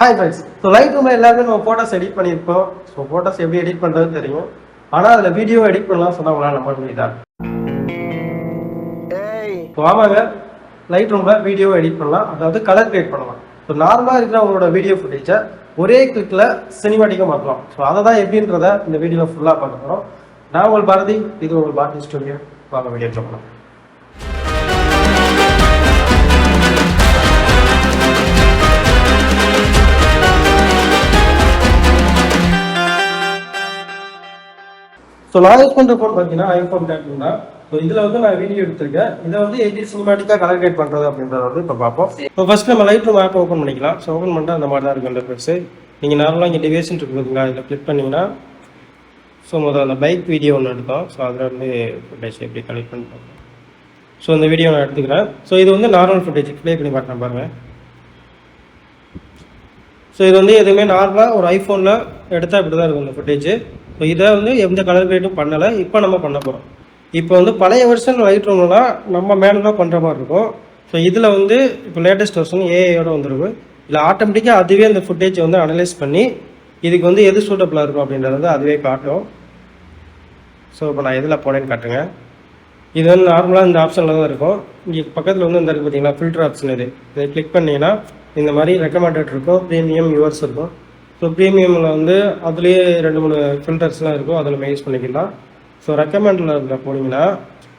Hi friends. So light ரூமில் எல்லாருமே நம்ம ஃபோட்டோஸ் எடிட் பண்ணியிருப்போம். ஸோ ஃபோட்டோஸ் எப்படி எடிட் பண்ணுறதுன்னு தெரியும். ஆனால் அதில் வீடியோ எடிட் பண்ணலாம் சொன்னால் உங்களால் நம்ப முடியுதா? ஸோ ஆமாங்க, லைட் ரூமில் வீடியோ எடிட் பண்ணலாம், அதாவது கலர் கிரியேட் பண்ணலாம். ஸோ நார்மலாக இருக்கிற உங்களோட வீடியோ ஃபுட்டேஜை ஒரே கிளிக்கில் சினிமாட்டிக்காக மாற்றலாம். ஸோ அதை தான் எப்படின்றத இந்த வீடியோவில் ஃபுல்லாக பார்க்க போகிறோம். நான் உங்கள் பாரதி, இது உங்கள் பாரதி ஸ்டுடியோ. வாங்க வீடியோ பார்க்கலாம். ஸோ நான் யூஸ் பண்ணுற ஃபோன் பார்த்தீங்கன்னா ஐஃபோன் 13 தான். ஸோ இதில் வந்து நான் வீடியோ எடுத்திருக்கேன். இதை வந்து எப்படி சினிமாட்டிக்காக கலர் கிரியேட் பண்ணுறது அப்படின்றத வந்து இப்போ பார்ப்போம். இப்போ ஃபர்ஸ்ட் நம்ம லைட் ரூம் ஆப் ஓப்பன் பண்ணிக்கலாம். ஸோ ஓப்பன் பண்ணிட்டு அந்த மாதிரி தான் இருக்கும் இந்த ப்ரெஸ்ஸு. நீங்கள் நார்மலாக இங்கே டிவைஸ்ன்னு இருக்கு பார்த்தீங்களா, இதில் கிளிக் பண்ணிங்கன்னா ஸோ முதல்ல அந்த பைக் வீடியோ ஒன்று எடுத்தோம். ஸோ அதில் வந்து ஃபுட்டேஜ் எப்படி கலெக்ட் பண்ணி பார்ப்போம். ஸோ இந்த வீடியோ நான் எடுத்துக்கிறேன். ஸோ இது வந்து நார்மல் ஃபுட்டேஜ் ப்ளே பண்ணி பார்க்குறேன் பாருங்கள். ஸோ இது வந்து எதுவுமே நார்மலாக ஒரு ஐஃபோனில் எடுத்தால் இப்படி தான் இருக்கும் இந்த ஃபுட்டேஜ். ஸோ இதை வந்து எந்த கலர் கிரியேட்டும் பண்ணலை, இப்போ நம்ம பண்ண போகிறோம். இப்போ வந்து பழைய வெர்ஷன் லைட் ரூம்லாம் நம்ம மேனுவலாக பண்ணுற மாதிரி இருக்கும். ஸோ இதில் வந்து இப்போ லேட்டஸ்ட் வெர்ஷன் ஏஐயோட வந்துருக்கு. இல்லை ஆட்டோமேட்டிக்காக அதுவே அந்த ஃபுட்டேஜை வந்து அனலைஸ் பண்ணி இதுக்கு வந்து எது சூட்டபிளாக இருக்கும் அப்படின்றது வந்து அதுவே காட்டும். ஸோ இப்போ நான் எதில் போனேன்னு காட்டுங்க. இது வந்து நார்மலாக இந்த ஆப்ஷனில் தான் இருக்கும். இங்கே பக்கத்தில் வந்து இந்த இருக்குது பார்த்தீங்கன்னா ஃபில்டர் ஆப்ஷன். இதை கிளிக் பண்ணிங்கன்னா இந்த மாதிரி ரெக்கமெண்டட் இருக்கும், ப்ரீமியம் யூவர்ஸ் இருக்கும். ஸோ ப்ரீமியமில் வந்து அதுலேயே 2-3 ஃபில்டர்ஸ்லாம் இருக்கும், அதில் நம்ம யூஸ் பண்ணிக்கலாம். ஸோ ரெக்கமெண்டில் போனீங்கன்னா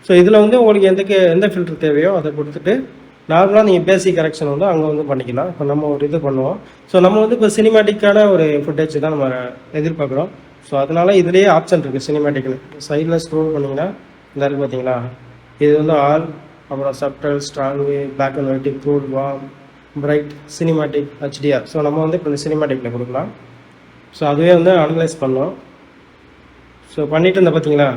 ஸோ இதில் வந்து உங்களுக்கு எந்த ஃபில்டர் தேவையோ அதை கொடுத்துட்டு நார்மலாக நீங்கள் பேசிக் கரெக்ஷன் வந்து அங்கே வந்து பண்ணிக்கலாம். இப்போ நம்ம ஒரு இது பண்ணுவோம். ஸோ நம்ம வந்து இப்போ சினிமேட்டிக்கான ஒரு ஃபுட்டேஜ் தான் நம்ம எதிர்பார்க்குறோம். ஸோ அதனால் இதுலேயே ஆப்ஷன் இருக்குது சினிமேட்டிக்னு. சைடில் ஸ்க்ரோல் பண்ணிங்கன்னா இந்த இருக்குது பார்த்தீங்களா, இது வந்து ஆல், அப்புறம் subtle, strong, black and white, cool, warm, bright, cinematic, HDR. So நம்ம வந்து இப்போ இந்த சினிமேட்டிக்கில் கொடுக்கலாம். ஸோ அதுவே வந்து அனலைஸ் பண்ணோம். ஸோ பண்ணிவிட்டு இருந்தால் பார்த்தீங்களா,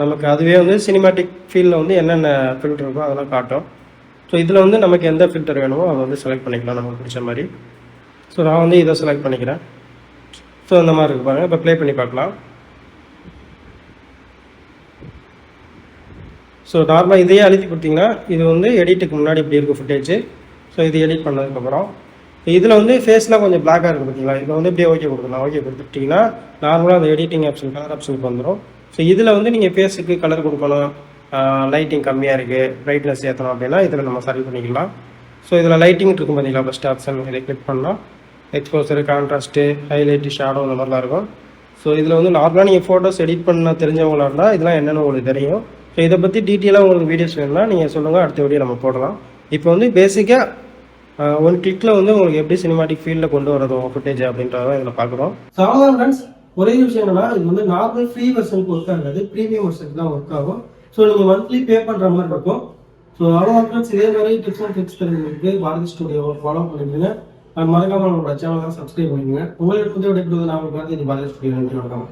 நமக்கு அதுவே வந்து சினிமேட்டிக் ஃபீல்டில் வந்து என்னென்ன ஃபில்டர் இருக்கோ அதெல்லாம் காட்டும். ஸோ இதில் வந்து நமக்கு எந்த ஃபில்டர் வேணுமோ அதை வந்து செலக்ட் பண்ணிக்கலாம் நமக்கு பிடிச்ச மாதிரி. ஸோ நான் வந்து இதை செலக்ட் பண்ணிக்கிறேன். ஸோ இந்த மாதிரி இருக்கு பாருங்கள். இப்போ ப்ளே பண்ணி பார்க்கலாம். ஸோ நார்மலாக இதையே அழுத்தி கொடுத்தீங்கன்னா இது வந்து எடிட்டுக்கு முன்னாடி இப்படி இருக்கும் ஃபுட்டேஜ். ஸோ இது எடிட் பண்ணதுக்கப்புறம் இதில் வந்து ஃபேஸ்லாம் கொஞ்சம் பிளாக்காக இருக்குது பார்த்தீங்களா, இதில் வந்து இப்படியே ஓகே கொடுக்கலாம். ஓகே கொடுத்துட்டிங்கன்னா நார்மலாக அந்த எடிட்டிங் ஆப்ஷன் கலர் ஆப்ஷனுக்கு வந்துடும். ஸோ இதில் வந்து நீங்கள் ஃபேஸுக்கு கலர் கொடுக்கணும், லைட்டிங் கம்மியாக இருக்குது, பிரைட்னஸ் ஏற்றணும் அப்படின்னா இதில் நம்ம சரி பண்ணிக்கலாம். ஸோ இதில் லைட்டிங் இருக்கும் பார்த்தீங்களா, ஃபஸ்ட் ஆப்ஷன் இதை கிளிக் பண்ணால் எக்ஸ்போசரு, கான்ட்ராஸ்ட்டு, ஹைலைட்டு, ஷேடோ இந்த மாதிரிலாம் இருக்கும். ஸோ இதில் வந்து நார்மலாக நீங்கள் ஃபோட்டோஸ் எடிட் பண்ண தெரிஞ்சவங்களா இருந்தால் இதெல்லாம் என்னென்னு உங்களுக்கு தெரியும். ஸோ இதை பற்றி டீட்டெயிலாக உங்களுக்கு வீடியோஸ் வேணும்னா நீங்கள் சொல்லுங்கள், அடுத்த வீடியோ நம்ம போடலாம். இப்போ வந்து பேசிக்காக ஒன் கிளிக்கில் வந்து உங்களுக்கு எப்படி சினிமாட்டிக் ஃபீல்டில் கொண்டு வரது ஃபுட்டேஜ் அப்படின்றத இதில் பார்க்குறோம். ஸோ அவ்வளோதான் ஃப்ரெண்ட்ஸ். ஒரே விஷயம் என்னன்னா, இது வந்து நார்மல் ஃப்ரீ வெர்ஷனுக்கு ஒர்க் ஆகாது, ப்ரீமியம் வெர்ஷனுக்கு தான் ஒர்க் ஆகும். ஸோ நீங்கள் மந்த்லி பே பண்ணுற மாதிரி இருக்கும். ஸோ அவ்வளோதான் ஃப்ரெண்ட்ஸ். இதே மாதிரி டிப்ஸ் அண்ட் ட்ரிக்ஸ் தெரிஞ்சுருக்கு பாரதி ஸ்டுடியோவை ஃபாலோ பண்ணிடுங்க. மறக்காமல் நம்மளோட சேனலை சப்ஸ்கிரைப் பண்ணிடுங்க. உங்களுக்கு வந்து விடைபெறுவது நான் பாரதி ஸ்டுடியோ. நன்றி, வணக்கம்.